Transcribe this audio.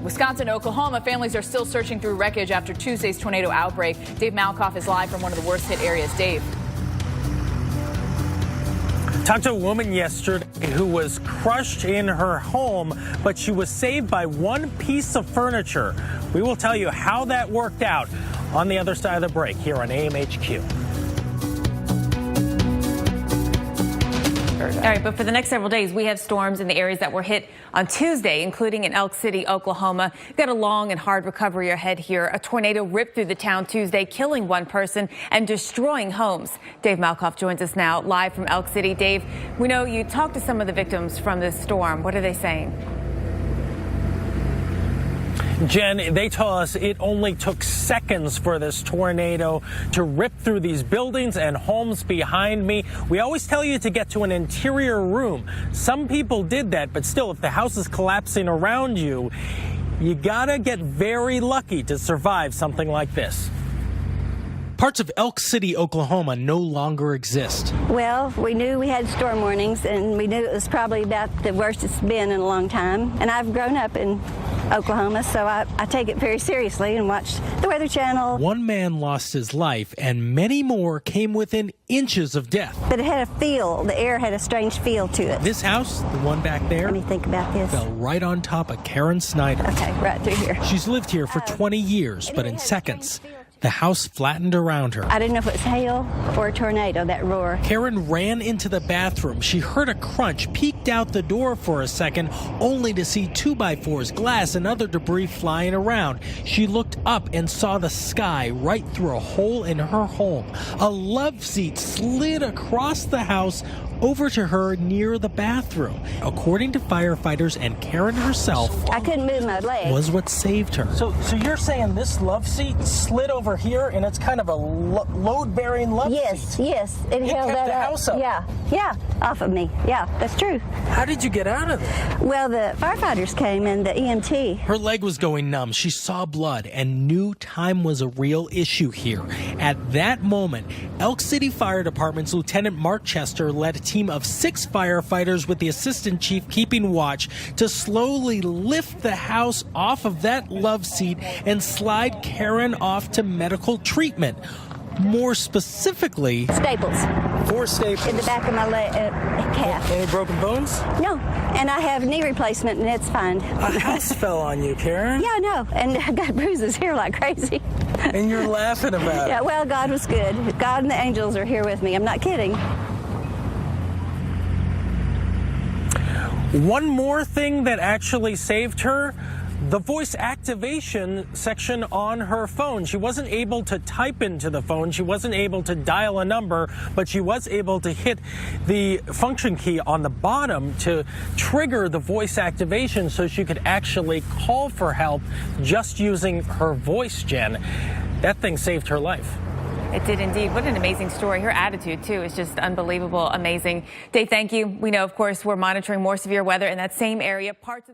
Wisconsin and Oklahoma, families are still searching through wreckage after Tuesday's tornado outbreak. Dave Malkoff is live from one of the worst hit areas. Dave. Talked to a woman yesterday who was crushed in her home, but she was saved by one piece of furniture. We will tell you how that worked out on the other side of the break here on AMHQ. All right, but for the next several days, we have storms in the areas that were hit on Tuesday, including in Elk City, Oklahoma. We've got a long and hard recovery ahead here. A tornado ripped through the town Tuesday, killing one person and destroying homes. Dave Malkoff joins us now live from Elk City. Dave, we know you talked to some of the victims from this storm. What are they saying? Jen, they tell us it only took seconds for this tornado to rip through these buildings and homes behind me. We always tell you to get to an interior room. Some people did that, but still, if the house is collapsing around you, you gotta get very lucky to survive something like this. Parts of Elk City, Oklahoma no longer exist. Well, we knew we had storm warnings, and we knew it was probably about the worst it's been in a long time. And I've grown up in Oklahoma, so I take it very seriously and watch the Weather Channel. One man lost his life, and many more came within inches of death. But it had a feel. The air had a strange feel to it. This house, the one back there, let me think about this, fell right on top of Karen Snyder. Okay, right through here. She's lived here for 20 years, but in seconds, the house flattened around her. I didn't know if it was hail or a tornado, that roar. Karen ran into the bathroom. She heard a crunch, peeked out the door for a second, only to see 2x4s, glass, and other debris flying around. She looked up and saw the sky right through a hole in her home. A love seat slid across the house over to her near the bathroom. According to firefighters and Karen herself, I couldn't move my leg. Was what saved her. So you're saying this love seat slid over here, and it's kind of a load-bearing love seat? Yes, it held kept that the up. house up. Yeah, off of me. Yeah, that's true. How did you get out of there? Well, the firefighters came and the EMT. Her leg was going numb. She saw blood and knew time was a real issue here. At that moment, Elk City Fire Department's Lieutenant Mark Chester led a team of 6 firefighters with the assistant chief keeping watch to slowly lift the house off of that love seat and slide Karen off to medical treatment. More specifically, Staples. 4 staples. In the back of my calf. Any broken bones? No, and I have knee replacement, and it's fine. A house fell on you, Karen. Yeah, I know, and I got bruises here like crazy. And you're laughing about it. Yeah, well, God was good. God and the angels are here with me. I'm not kidding. One more thing that actually saved her, the voice activation section on her phone. She wasn't able to type into the phone. She wasn't able to dial a number, but she was able to hit the function key on the bottom to trigger the voice activation so she could actually call for help just using her voice, Jen. That thing saved her life. It did indeed. What an amazing story. Her attitude, too, is just unbelievable, amazing. Dave, thank you. We know, of course, we're monitoring more severe weather in that same area. Parts of the